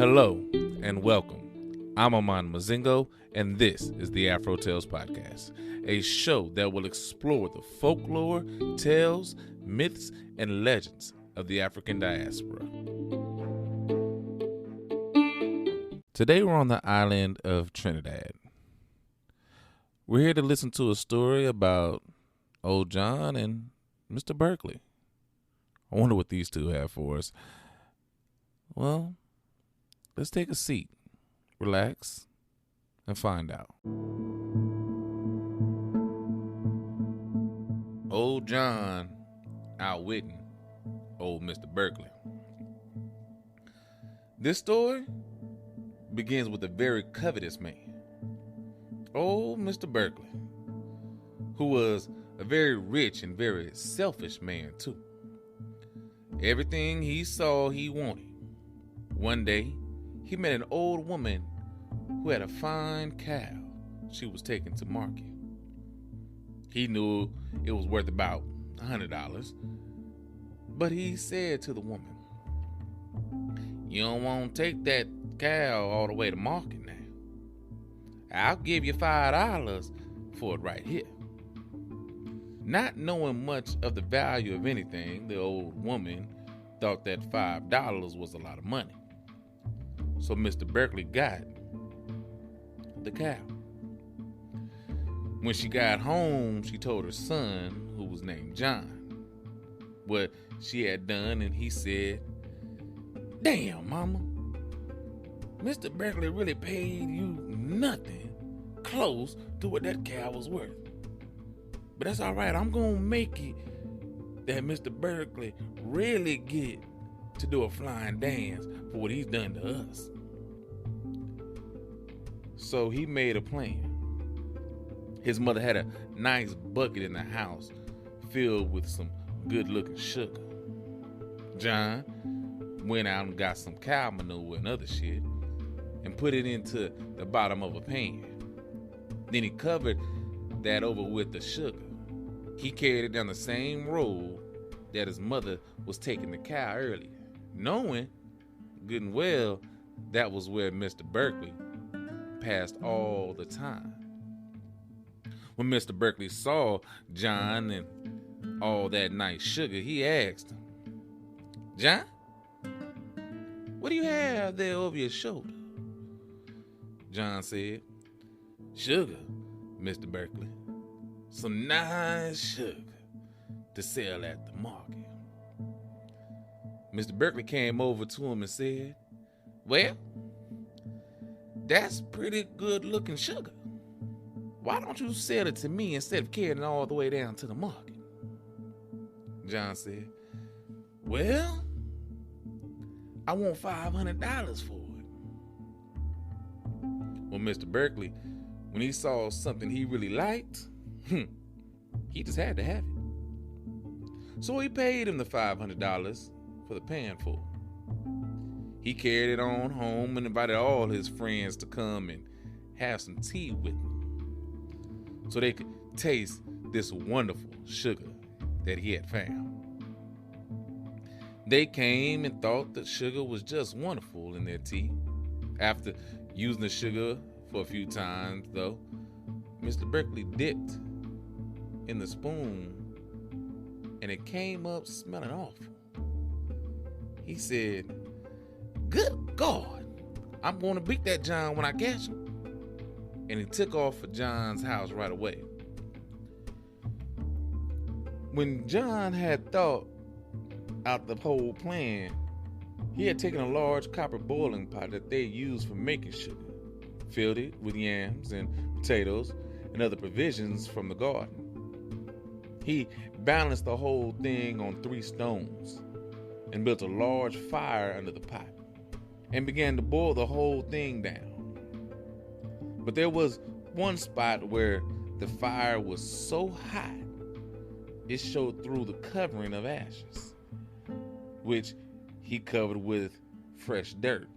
Hello and welcome. I'm Aman Mazingo, and this is the Afro Tales podcast, a show that will explore the folklore, tales, myths, and legends of the African diaspora. Today we're on the island of Trinidad. We're here to listen to a story about old John and Mr. Berkeley. I wonder what these two have for us. Well, let's take a seat, relax, and find out. Old John outwitting old Mr. Berkeley. This story begins with a very covetous man, old Mr. Berkeley, who was a very rich and very selfish man too. Everything he saw he wanted. One day, he met an old woman who had a fine cow she was taking to market. He knew it was worth about $100, but he said to the woman, "You don't want to take that cow all the way to market now. I'll give you $5 for it right here." Not knowing much of the value of anything, the old woman thought that $5 was a lot of money. So Mr. Berkeley got the cow. When she got home, she told her son, who was named John, what she had done, and he said, "Damn, mama, Mr. Berkeley really paid you nothing close to what that cow was worth. But that's all right. I'm going to make it that Mr. Berkeley really get to do a flying dance for what he's done to us." So he made a plan. His mother had a nice bucket in the house filled with some good-looking sugar. John went out and got some cow manure and other shit and put it into the bottom of a pan. Then he covered that over with the sugar. He carried it down the same road that his mother was taking the cow earlier, knowing good and well that was where Mr. Berkeley passed all the time. When Mr. Berkeley saw John and all that nice sugar, he asked him, "John, what do you have there over your shoulder?" John said, "Sugar, Mr. Berkeley. Some nice sugar to sell at the market." Mr. Berkeley came over to him and said, "Well, that's pretty good looking sugar. Why don't you sell it to me instead of carrying it all the way down to the market?" John said, "Well, I want $500 for it." Well, Mr. Berkeley, when he saw something he really liked, he just had to have it. So he paid him the $500 for the pan full. He carried it on home and invited all his friends to come and have some tea with him so they could taste this wonderful sugar that he had found. They came and thought that sugar was just wonderful in their tea. After using the sugar for a few times, though, Mr. Berkeley dipped in the spoon and it came up smelling awful. He said, "Good God, I'm going to beat that John when I catch him." And he took off for John's house right away. When John had thought out the whole plan, he had taken a large copper boiling pot that they used for making sugar, filled it with yams and potatoes and other provisions from the garden. He balanced the whole thing on 3 stones and built a large fire under the pot and began to boil the whole thing down. But there was one spot where the fire was so hot it showed through the covering of ashes, which he covered with fresh dirt.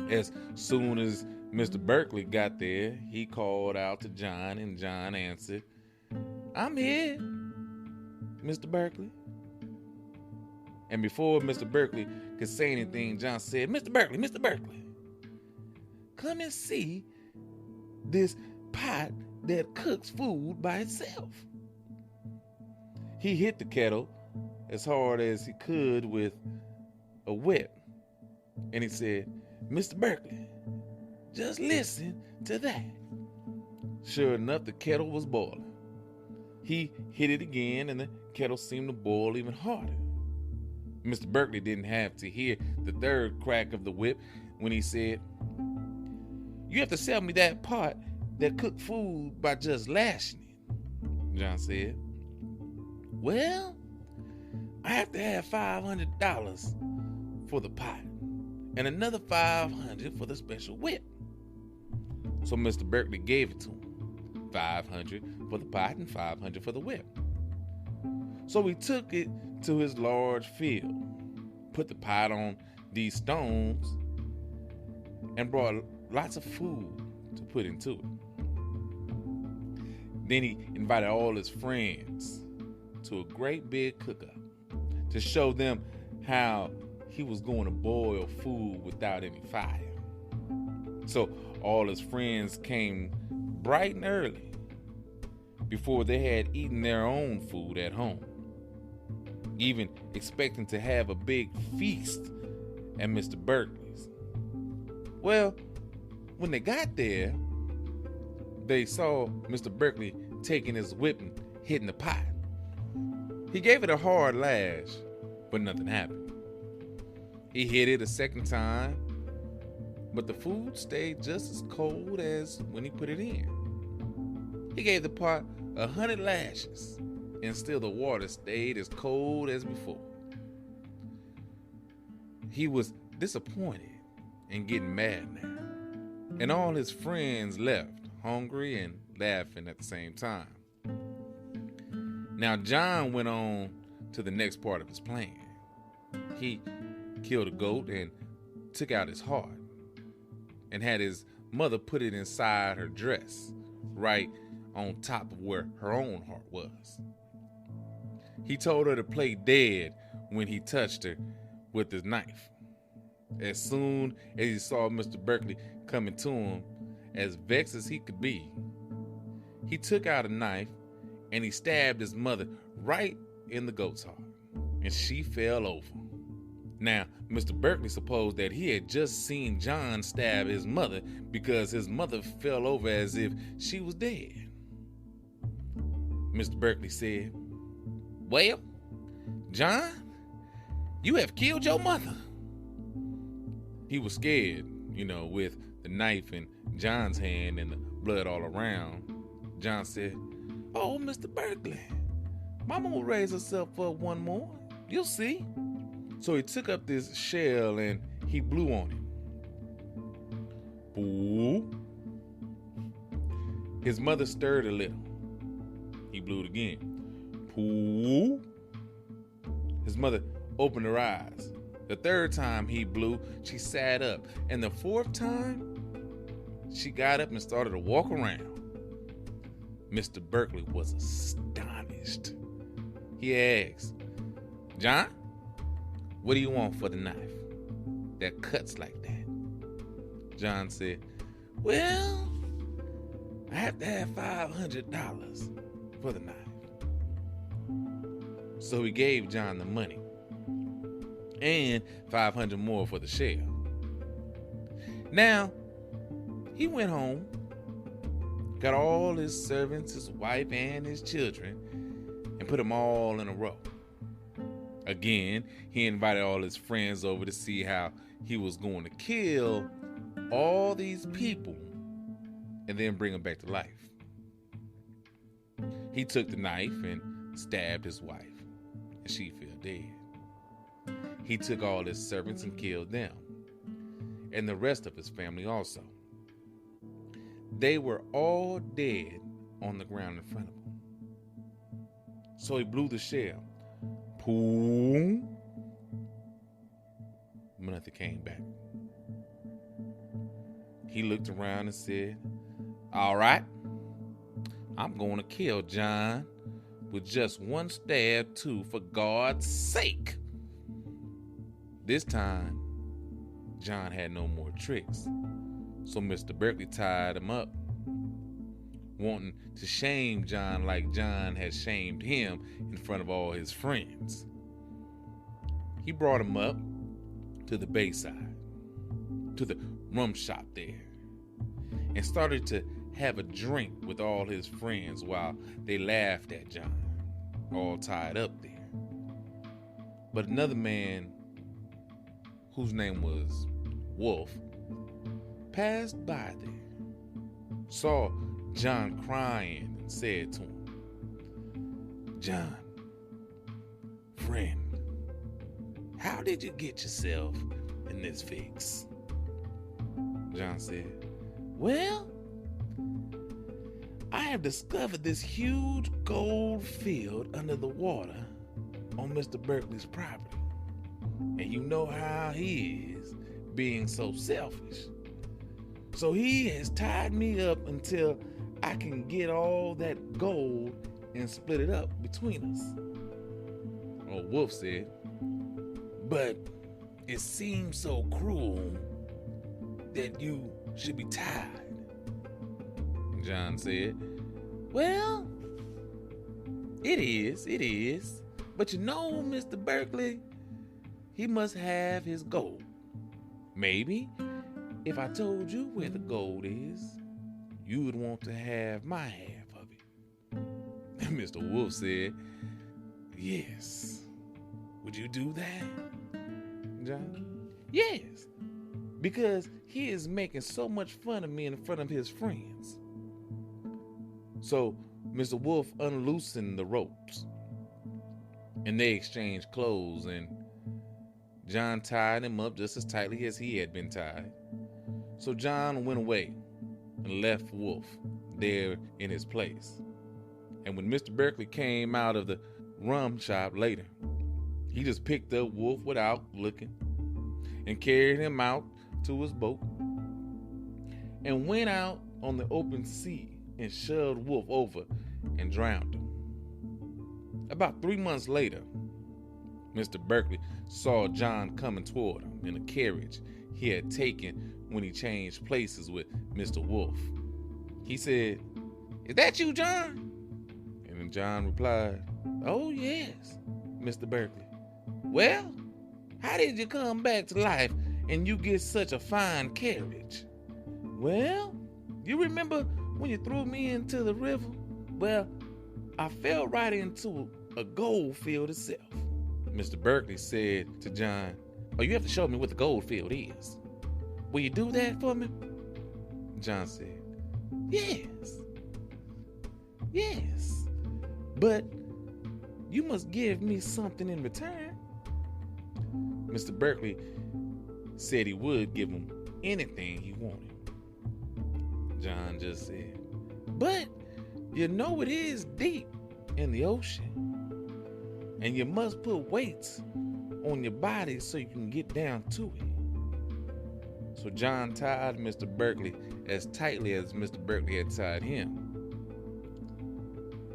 As soon as Mr. Berkeley got there, he called out to John, and John answered, "I'm here, Mr. Berkeley." And before Mr. Berkeley could say anything, John said, Mr. Berkeley, come and see this pot that cooks food by itself. He hit the kettle as hard as he could with a whip. And he said, Mr. Berkeley, just listen to that. Sure enough, the kettle was boiling. He hit it again, and the kettle seemed to boil even harder. Mr. Berkeley didn't have to hear the third crack of the whip when he said, you have to sell me that pot that cooked food by just lashing it, John said. Well, I have to have $500 for the pot and another $500 for the special whip. So Mr. Berkeley gave it to him, $500 for the pot and $500 for the whip. So he took it to his large field, put the pot on these stones, and brought lots of food to put into it. Then he invited all his friends to a great big cook-up to show them how he was going to boil food without any fire. So all his friends came bright and early before they had eaten their own food at home, even expecting to have a big feast at Mr. Berkeley's. Well, when they got there, they saw Mr. Berkeley taking his whip and hitting the pot. He gave it a hard lash, but nothing happened. He hit it a second time, but the food stayed just as cold as when he put it in. He gave the pot 100 lashes, and still the water stayed as cold as before. He was disappointed and getting mad now, and all his friends left, hungry and laughing at the same time. Now John went on to the next part of his plan. He killed a goat and took out his heart and had his mother put it inside her dress, right on top of where her own heart was. He told her to play dead when he touched her with his knife. As soon as he saw Mr. Berkeley coming to him, as vexed as he could be, he took out a knife and he stabbed his mother right in the goat's heart, and she fell over. Now, Mr. Berkeley supposed that he had just seen John stab his mother because his mother fell over as if she was dead. Mr. Berkeley said, well, John, you have killed your mother. He was scared, with the knife in John's hand and the blood all around. John said, oh, Mr. Berkeley, Mama will raise herself up one more. You'll see. So he took up this shell and he blew on it. Boo. His mother stirred a little. He blew it again. Boo. His mother opened her eyes. The third time he blew, she sat up. And the fourth time, she got up and started to walk around. Mr. Berkeley was astonished. He asked, John, what do you want for the knife that cuts like that? John said, well, I have to have $500 for the knife. So he gave John the money and $500 more for the shell. Now, he went home, got all his servants, his wife, and his children, and put them all in a row. Again, he invited all his friends over to see how he was going to kill all these people and then bring them back to life. He took the knife and stabbed his wife, and she fell dead. He took all his servants and killed them, and the rest of his family also. They were all dead on the ground in front of him. So he blew the shell. Boom. Nothing came back. He looked around and said, all right, I'm going to kill John with just one stab too, for God's sake. This time, John had no more tricks. So Mr. Berkeley tied him up, wanting to shame John like John had shamed him in front of all his friends. He brought him up to the bayside, to the rum shop there, and started to have a drink with all his friends while they laughed at John, all tied up there. But another man, whose name was Wolf, passed by there, saw John crying, and said to him, "John, friend, how did you get yourself in this fix?" John said, "Well, I have discovered this huge gold field under the water on Mr. Berkeley's property. And you know how he is, being so selfish. So he has tied me up until I can get all that gold and split it up between us." Old Wolf said, "But it seems so cruel that you should be tied." John said, "Well, it is. But you know, Mr. Berkeley, he must have his gold. Maybe if I told you where the gold is, you would want to have my half of it." Mr. Wolf said, "Yes. Would you do that, John?" "Yes, because he is making so much fun of me in front of his friends." So Mr. Wolf unloosened the ropes, and they exchanged clothes, and John tied him up just as tightly as he had been tied. So John went away and left Wolf there in his place. And when Mr. Berkeley came out of the rum shop later, he just picked up Wolf without looking and carried him out to his boat and went out on the open sea and shoved Wolf over and drowned him. About 3 months later, Mr. Berkeley saw John coming toward him in a carriage he had taken when he changed places with Mr. Wolf. He said, "Is that you, John?" And then John replied, "Oh, yes, Mr. Berkeley. Well, how did you come back to life and you get such a fine carriage?" "Well, you remember when you threw me into the river? Well, I fell right into a gold field itself." Mr. Berkeley said to John, "Oh, you have to show me what the gold field is. Will you do that for me?" John said, Yes, but you must give me something in return." Mr. Berkeley said he would give him anything he wanted. John just said, "But you know it is deep in the ocean, and you must put weights on your body so you can get down to it." So John tied Mr. Berkeley as tightly as Mr. Berkeley had tied him,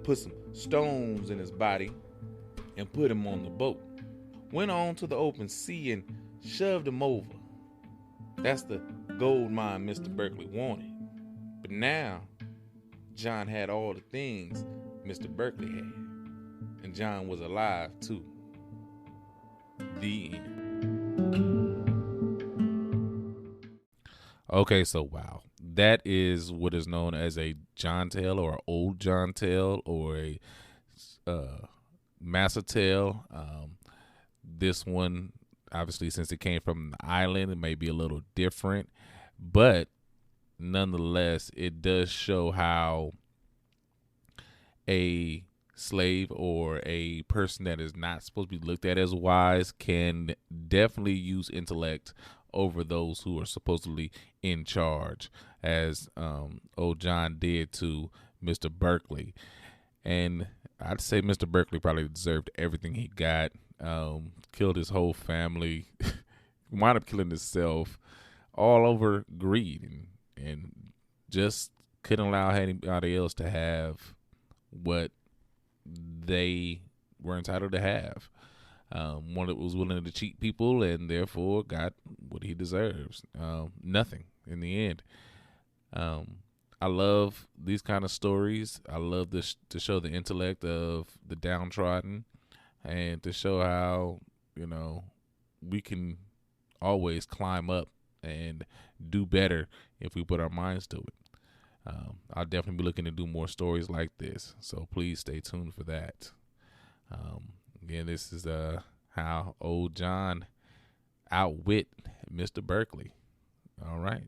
put some stones in his body, and put him on the boat, went on to the open sea and shoved him over. That's the gold mine Mr. Berkeley wanted. But now, John had all the things Mr. Berkeley had, and John was alive too. The end. Okay, so wow. That is what is known as a John tale or an old John tale or a massa tale. This one, obviously, since it came from the island, it may be a little different, but nonetheless, it does show how a slave or a person that is not supposed to be looked at as wise can definitely use intellect over those who are supposedly in charge, as old John did to Mr. Berkeley. And I'd say Mr. Berkeley probably deserved everything he got. Killed his whole family, wound up killing himself, all over greed, and just couldn't allow anybody else to have what they were entitled to have. One that was willing to cheat people and therefore got what he deserves. Nothing in the end. I love these kind of stories. I love this to show the intellect of the downtrodden and to show how, we can always climb up and do better if we put our minds to it. I'll definitely be looking to do more stories like this, so please stay tuned for that. Again, this is how old John outwit Mr. Berkeley. All right.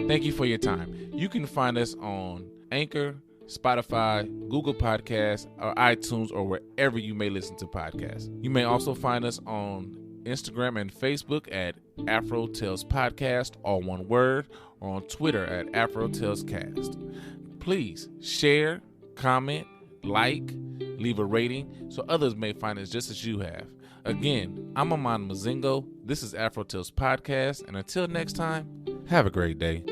Thank you for your time. You can find us on Anchor, Spotify, Google Podcasts, or iTunes, or wherever you may listen to podcasts. You may also find us on Instagram and Facebook at Afro Tales Podcast, all one word, or on Twitter at Afro Tales Cast. Please share, comment, like, leave a rating so others may find us just as you have. Again, I'm Amon Mazingo. This is Afro Tales Podcast, and until next time, have a great day.